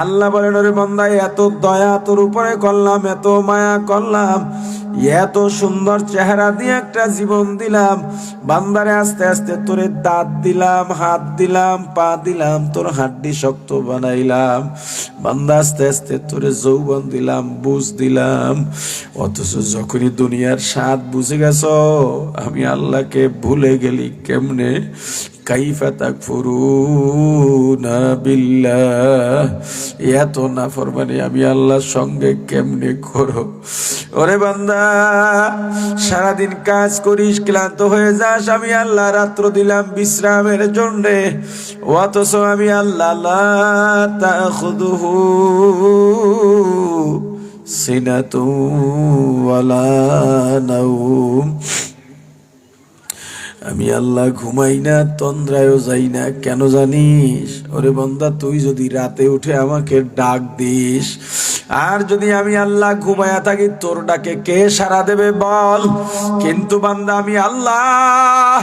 আল্লাহ বলেন, ওরে বান্দা, এত দয়া তোর উপরে করলাম, এত মায়া করলাম, এত সুন্দর চেহারা দিয়ে একটা জীবন দিলাম বান্দারে, আস্তে আস্তে তোরে দাঁত দিলাম, হাত দিলাম, পা দিলাম, তোর হাড্ডি শক্ত বানাইলাম বান্দা, আস্তে আস্তে তোরে যৌবন দিলাম, বুঝ দিলাম। অথচ যখনই দুনিয়ার স্বাদ বুঝে গেছ, আমি আল্লাহকে ভুলে গেলি কেমনে? কাইফা তাকফুরুনা বিল্লাহ, এত নাফরমানি আমি আল্লাহর সঙ্গে কেমনে করো? ওরে বান্দা, সারাদিন কাজ করিস, ক্লান্ত হয়ে যাস, আমি আল্লাহ রাত্র দিলাম বিশ্রামের জন্যে, অথচ আমি আল্লাহ লা তাখুযুহু সিনাতু ওয়ালা নাওম, আমি আল্লাহ ঘুমাই না, তন্দ্রায়ও যাই না। কেন জানিস? ওরে বান্দা, তুই যদি রাতে উঠে আমাকে ডাক দিস, আর যদি আমি আল্লাহ ঘুমায়া থাকি, তোর ডাকে কে সাড়া দেবে বল? কিন্তু বান্দা, আমি আল্লাহ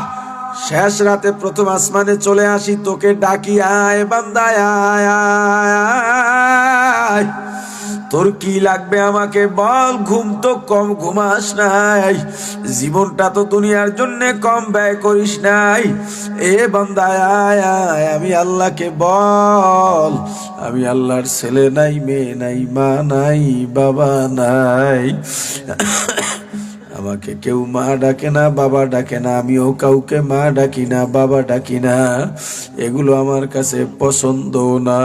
শেষ রাতে প্রথম আসমানে চলে আসি, তোকে ডাকি, আয় বান্দা আয় আয়। তোর কি লাগবে আমাকে বল? ঘুম তো কম ঘুমাস নাই, জীবনটা তো দুনিয়ার জন্য কম ব্যয় করিস নাই। এ বান্দা আয় আয়, আমি আল্লাহকে বল, আমি আল্লাহর ছেলে নাই, মেয়ে নাই, মা নাই, বাবা নাই, আমাকে কেউ মা ডাকে না, বাবা ডাকে না, আমিও কাউকে মা ডাকি না, বাবা ডাকি না, এগুলো আমার কাছে পছন্দ না।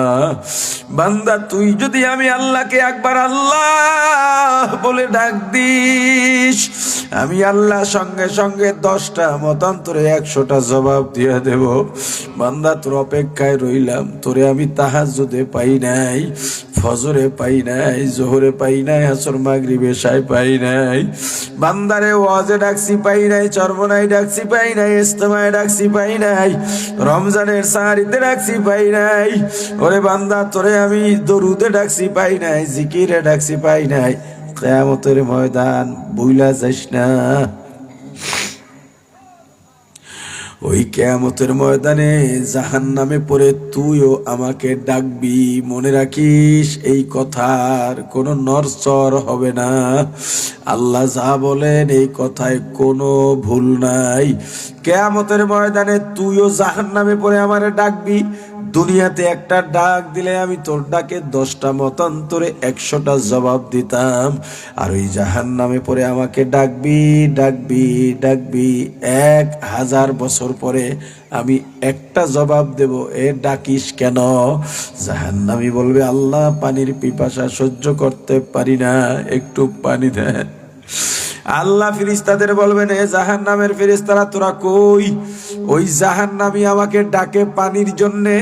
বান্দা, তুই যদি আমি আল্লাহকে একবার আল্লাহ বলে ডাক দিস, আমি আল্লাহ সঙ্গে সঙ্গে 10টা মতান্তরে 100টা জবাব দিয়ে দেব। বান্দা, তোর অপেক্ষায় রইলাম, তোরে আমি তাহাজ্জুদে পাই নাই, ফজরে পাই নাই, জোহরে পাই নাই, আসর মাগরিব এশায় পাই নাই, বান্দারে ওয়াজে ডাকছি পাই নাই, চরমনায় ডাকছি পাই নাই, ইজতেমায় ডাকছি পাই নাই, রমজানের সাহারিতে ডাকছি পাই নাই। ওরে বান্দা, তোরে আমি দরুদে ডাকছি পাই নাই, জিকিরে ডাকছি পাই নাই। কিয়ামতের ময়দান ভুইলা যাইস না, ওই কিয়ামতের ময়দানে জাহান্নামে পড়ে তুইও আমাকে ডাকবি। মনে রাখিস, এই কথার কোনো নড়চড় হবে না। আল্লাহ যা বলেন এই কথায় কোনো ভুল নাই। কিয়ামতের ময়দানে তুইও জাহান্নামে পড়ে আমারে ডাকবি। দুনিয়াতে একটা ডাক দিলে আমি তোর ডাকে 10টা মতান্তরে 100টা জবাব দিতাম, আর ওই জাহান্নামে পড়ে আমাকে ডাকবি ডাকবি ডাকবি, 1000 বছর পরে আমি একটা জবাব দেব, এ ডাকিস কেন? জাহান্নামী বলবে, আল্লাহ পানির পিপাসা সহ্য করতে পারি না, একটু পানি দেন। আল্লাহ ফেরেশতাদের বলবেন, এ জাহান্নামের ফেরেশতারা তোরা কই? ওই জাহান্নামী আমাকে ডাকে পানির জন্যে,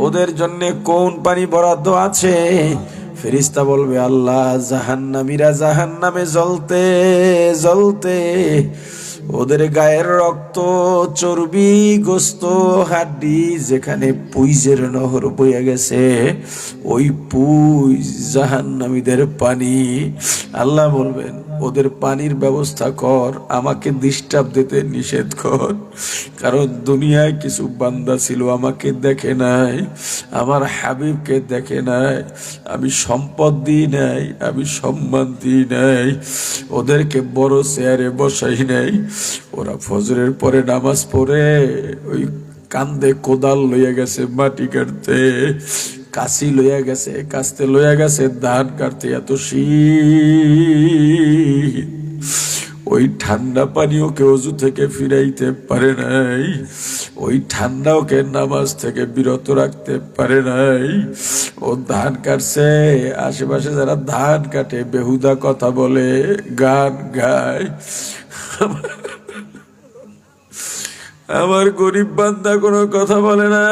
ওদের জন্যে কোন পানি বরাদ্দ আছে? ফেরেশতা বলবে, আল্লাহ জাহান্নামীরা জাহান্নামে জ্বলতে জ্বলতে ওদের গায়ের রক্ত, চর্বি, গোস্ত, হাড্ডি যেখানে পুইজের নহর বয়ে গেছে, ওই পুইজ জাহান্নামীদের পানি। আল্লাহ বলবেন, ওদের পানির ব্যবস্থা কর, আমাকে ডিস্টার্ব দিতে নিষেধ কর। কারণ দুনিয়ায় কিছু বান্দা ছিল আমাকে দেখে নাই, আমার হাবিবকে দেখে নাই, আমি সম্পদ দিই নাই, আমি সম্মান দিই নাই, ওদেরকে বড় চেয়ারে বসাই নাই। ওরা ফজরের পরে নামাজ পড়ে ওই কান্দে কোদাল লইয়া গেছে মাটি কাটতে, কাশি লইয়া গেছে কাস্তে লইয়া গেছে ধান কাটতে, এত শীত, ওই ঠান্ডা পানি ওকে অজু থেকে ফিরাইতে পারে নাই, ওই ঠান্ডা ওকে নামাজ থেকে বিরত রাখতে পারে নাই। ও ধান কাটছে, আশেপাশে যারা ধান কাটে বেহুদা কথা বলে, গান গায়। আমার গরিব বান্দা কোনো কথা বলে না।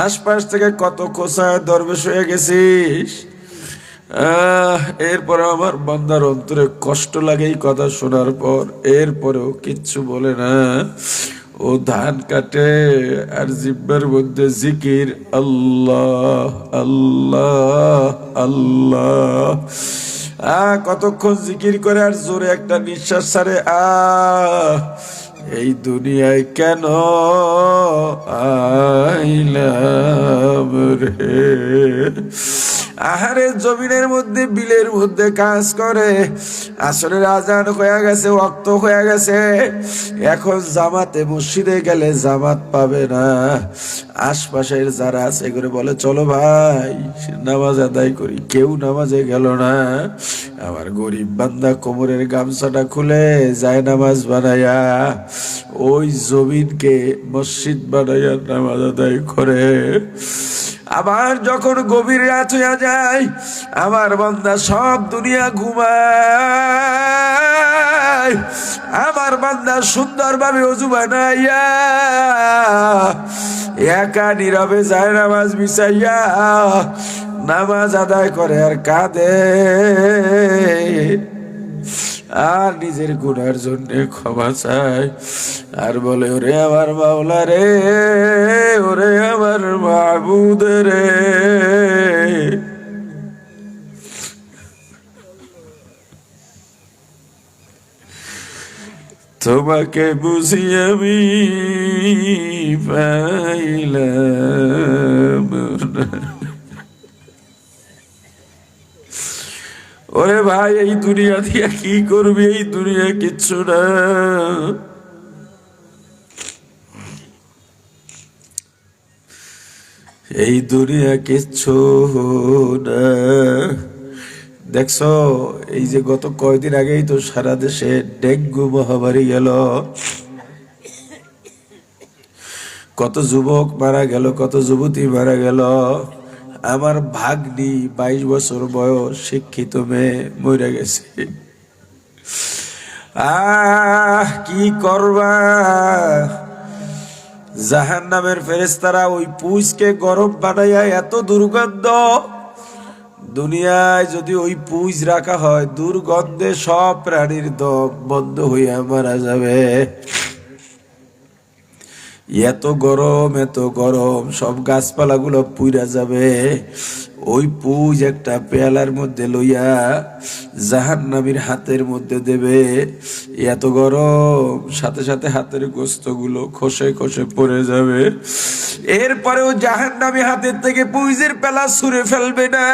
আশপাশ থেকে কত খোসায় দরবেশ হয়ে গেছিস, এরপরে আমার বান্দার অন্তরে কষ্ট লাগে এই কথা শোনার পর, এরপরেও কিচ্ছু বলে না। ও ধান কাটে আর জিব্বার মধ্যে জিকির, আল্লাহ আল্লাহ আল্লাহ। কতক্ষণ জিকির করে আর জোরে একটা নিঃশ্বাস ছাড়ে, এই দুনিয়ায় কেন আইলাম রে। আহারে জমিনের মধ্যে বিলের মধ্যে কাজ করে, আসরের আজান হয়ে গেছে, ওয়াক্ত হয়ে গেছে, এখন জামাতে মসজিদে গেলে জামাত পাবে না। আশপাশের যারা আছে করে বলে চলো ভাই নামাজ আদায় করি, কেউ নামাজে গেল না। আমার গরিব বান্দা কোমরের গামছাটা খুলে যায় নামাজ বানায়া ওই জমিনকে মসজিদ বানাইয়া নামাজ আদায় করে। আবার যখন গভীর রাত হইয়া যায়, আমার বান্দা সব দুনিয়া ঘুমায়, আমার বান্দা সুন্দরভাবে ওযু বানাইয়া একা নীরবে যায় নামাজ বিছাইয়া নামাজ আদায় করে আর কাঁদে, আর নিজের গুনার জন্য ক্ষমা চায়, আর বলে ওরে আমার মাওলা রে, ওরে আমার মাবুদ রে, তোমাকে বুঝি আমি পাইলাম না। ওরে ভাই এই দুনিয়া দিয়ে কি করবি, এই দুনিয়া কিচ্ছু না। এই দুনিয়া কিচ্ছু না। দেখছো এই যে গত কয়দিন আগেই তো সারা দেশে ডেঙ্গু মহামারী গেল, কত যুবক মারা গেল, কত যুবতী মারা গেল। আমার ভাগ্নি 22 বছর বয়স, শিক্ষিত মেয়ে মরে গেছে। কি করবা, জাহান্নামের ফেরেশতারা ওই পুঁজকে গরম বানাইয়া, এত দুর্গন্ধ। দুনিয়ায় যদি ওই পুঁজ রাখা হয়, দুর্গন্ধে সব প্রাণীর দম বন্ধ হইয়া মারা যাবে। এত গরম, এত গরম, সব গাছপালা গুলো পুইরা যাবে। ওই পুঁজ একটা পেয়ালার মধ্যে লইয়া জাহান্নামীর হাতের মধ্যে দেবে। এত গরম, সাথে সাথে হাতের গোস্ত গুলো খসে খসে পড়ে যাবে। এরপরেও জাহান্নামী হাতের থেকে পুঁজের পেলা ছুঁড়ে ফেলবে না।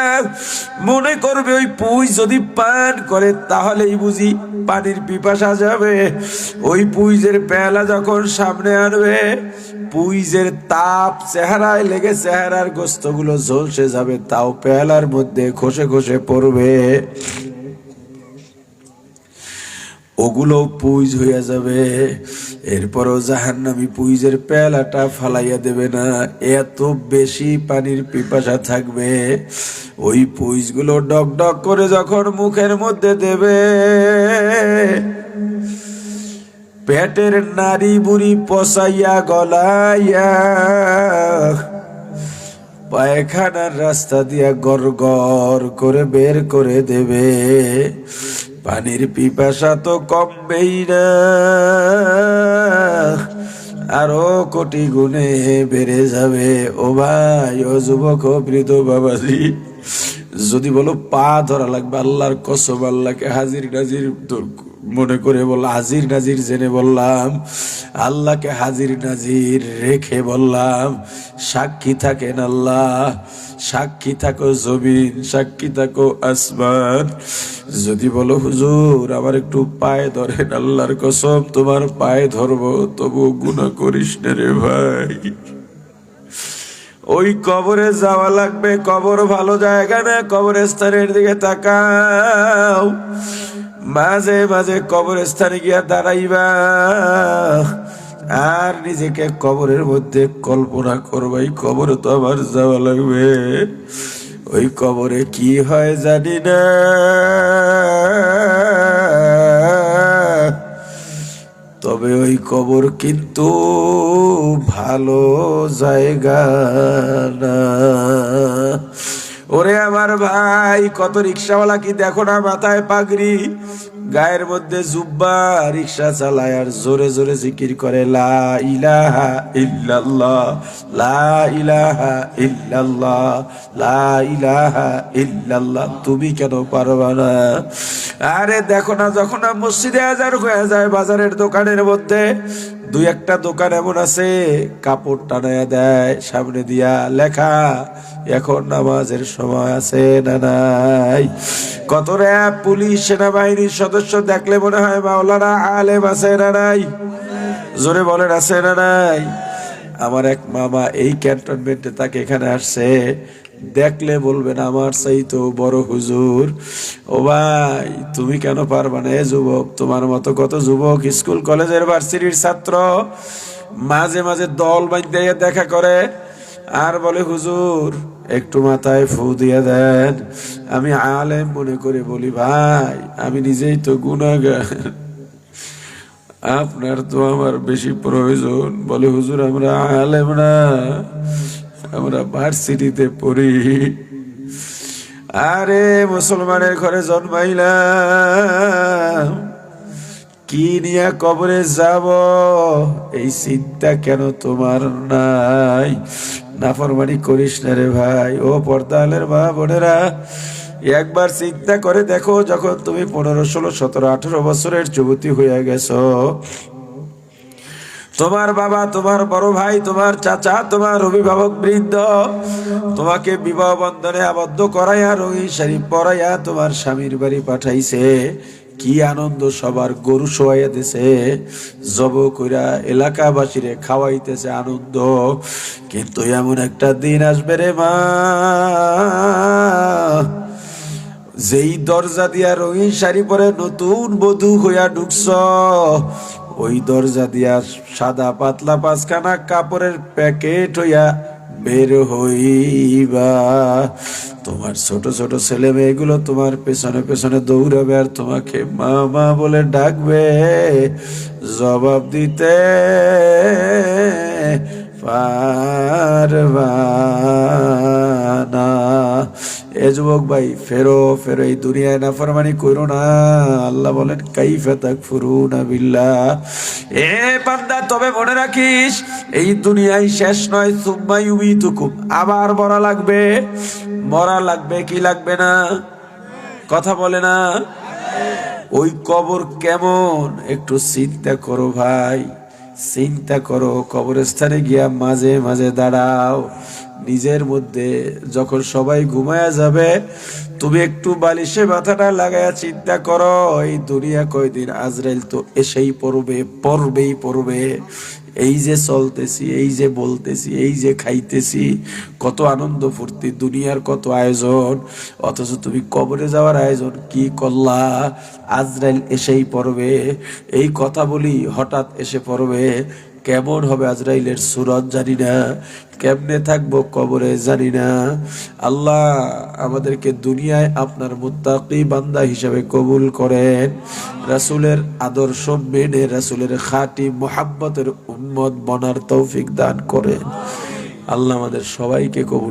মনে করবে ওই পুঁজ যদি পান করে তাহলেই বুঝি পানির পিপাসা যাবে। ওই পুঁজের পেলা যখন সামনে আনবে, পুঁজের তাপ চেহারায় লেগে চেহারার গোস্তগুলো ঝলসে যাবে, তাও পেয়ালার মধ্যে খসে খসে পড়বে, ওগুলো পুঁজ হইয়া যাবে। এরপরও জাহান্নামী পুঁজের পেয়ালাটা ফালাইয়া দেবে না, এত বেশি পানির পিপাসা থাকবে। ওই পুঁজগুলো ডক ডক করে যখন মুখের মধ্যে দেবে, পেটের নাড়ি বুড়ি পচাইয়া গলাইয়া পায়খানার রাস্তা দিয়া গড় গড় করে বের করে দেবে। পানির পিপাসা তো কমবেই না, আরো কোটি গুণে বেড়ে যাবে। ও ভাই, ও যুবক, ও বৃদ্ধ বাবাজি, যদি বলো পা ধরা লাগবে, আল্লাহর কসম, আল্লাহকে হাজির নাজির মনে করে বললাম, হাজির নাজির জেনে বললাম, আল্লাহকে হাজির নাজির রেখে বললাম, সাক্ষী থাকেন আল্লাহ, সাক্ষী থাকো জমিন, সাক্ষী থাকো আসমান। যদি বলো হুজুর আমার একটু পায়ে ধরেন, আল্লাহর কসম তোমার পায়ে ধরবো, তবু গুনাহ করিস না রে ভাই। ওই কবরে যাওয়া লাগবে, কবর ভালো জায়গা না, কবরস্থানের দিকে তাকাও। মাঝে মাঝে কবরস্থানে গিয়া দাঁড়াইবা, আর নিজেকে কবরের মধ্যে কল্পনা করবাই, কবরে তো আবার যাওয়া লাগবে। ওই কবরে কি হয় জানি না, তবে ওই কবর কিন্তু ভালো জায়গা না। ওরে আমার ভাই, কত রিক্সাওয়ালা কি দেখো না মাথায় পাগড়ি, গায়ের মধ্যে জুব্বা, রিক্সা চালায় আর জোরে জোরে জিকির করে লা ইলাহা ইল্লাল্লাহ, লা ইলাহা ইল্লাল্লাহ, লা ইলাহা ইল্লাল্লাহ। তুমি কেন পারবা না? আরে দেখো না, যখন মসজিদে আজান হয়ে যায়, বাজারের দোকানের মধ্যে দুই একটা দোকান এমন আছে কাপড় টানায়া দেয় সামনে দিয়া, লেখা এখন নামাজের সময় আছে না নাই। কত র্যাব, পুলিশ, সেনাবাহিনীর সদস্য দেখলে মনে হয় মাওলানা আলেম আছে না নাই? জোরে বলেন আছে না নাই? আমার এক মামা এই ক্যান্টনমেন্টে তাকে এখানে আসছে, দেখলে বলবেন আমার চাইতো বড় হুজুর। ও ভাই, তুমি কেন পারবা না? এ যুবক, তোমার মতো কত যুবক স্কুল কলেজের ভার্সিটির ছাত্র মাঝে মাঝে দল বাঁধতে দেখা করে আর বলে হুজুর একটু মাথায় ফু দিয়ে দেন। আমি আলেম মনে করে বলি ভাই আমি নিজেই তো গুনাহগার, আপনার তো আমার বেশি প্রয়োজন। বলে হুজুর আমরা আলেম না, আমরা ভার্সিটিতে পড়ি। আরে মুসলমানের ঘরে জন্মাইলাম, কি নিয়ে কবরে যাব এই চিন্তা কেন তোমার নাই? নাফরমানি করিস না রে ভাই। ও পর্দালের মা বোনেরা, একবার চিন্তা করে দেখো, যখন তুমি 15, 16, 17, 18 বছরের যুবতী হয়ে গেছো, তোমার বাবা, তোমার বড় ভাই, তোমার চাচা, তোমার অভিভাবক বৃদ্ধ তোমাকে বিবাহ বন্ধনে আবদ্ধ করাইয়া রঙিন শাড়ি পরাইয়া তোমার স্বামীর বাড়ি পাঠাইছে। কি আনন্দ, সবার গরু শোয়াইয়া দিছে, জব কইরা এলাকাবাসীরে খাওয়াইতেছে আনন্দ। কিন্তু এমন একটা দিন আসবে রে মা, যেই দরজা দিয়া রঙিন শাড়ি পরে নতুন বধূ হইয়া ঢুকছ, ওই দরজা দিয়া সাদা পাতলা 5খানা কাপড়ের প্যাকেট হইয়া বের হইবা। তোমার ছোট ছোট ছেলে মেয়েগুলো তোমার পেছনে পেছনে দৌড়াবে আর তোমাকে মা মা বলে ডাকবে, জবাব দিতে পারবা না। এ যুবক ভাই, ফেরো ফেরো, এই দুনিয়ায় নাফরমানি করো না। আল্লাহ বলেন কাইফা তাকফুরুনা বিল্লাহ। এ বান্দা, তবে মনে রাখিস এই দুনিয়ায় শেষ নয়, সুম্মা ইউমিতুকুম, আবার মরা লাগবে। মরা লাগবে কি লাগবে না? কথা বলে না? ওই কবর কেমন একটু চিন্তা করো ভাই, চিন্তা করো। কবরস্থানে গিয়া মাঝে মাঝে দাঁড়াও, নিজের মধ্যে যখন সবাই ঘুমায়া যাবে তুমি একটু বালিশে মাথাটা লাগায়া চিন্তা করো, এই দুনিয়া কয়দিন, আজরাইল তো এসেই পড়বে, পড়বেই পড়বে। এই যে চলতেছি, এই যে বলতেছি, এই যে খাইতেছি, কত আনন্দ ফুর্তি, দুনিয়ার কত আয়োজন, অথচ তুমি কবরে যাওয়ার আয়োজন কি করলা? আজরাইল এসেই পড়বে, এই কথা বলি হঠাৎ এসে পড়বে। কেমন হবে আজরাইলের সুরত জানি না, কেমনে থাকবো কবরে জানি না। আল্লাহ আমাদেরকে দুনিয়ায় আপনার মুত্তাকি বান্দা হিসেবে কবুল করেন, রাসূলের আদর্শ মেনে রাসূলের খাঁটি মুহাব্বতের উম্মত বনার তৌফিক দান করেন। আল্লাহ আমাদের সবাইকে কবুল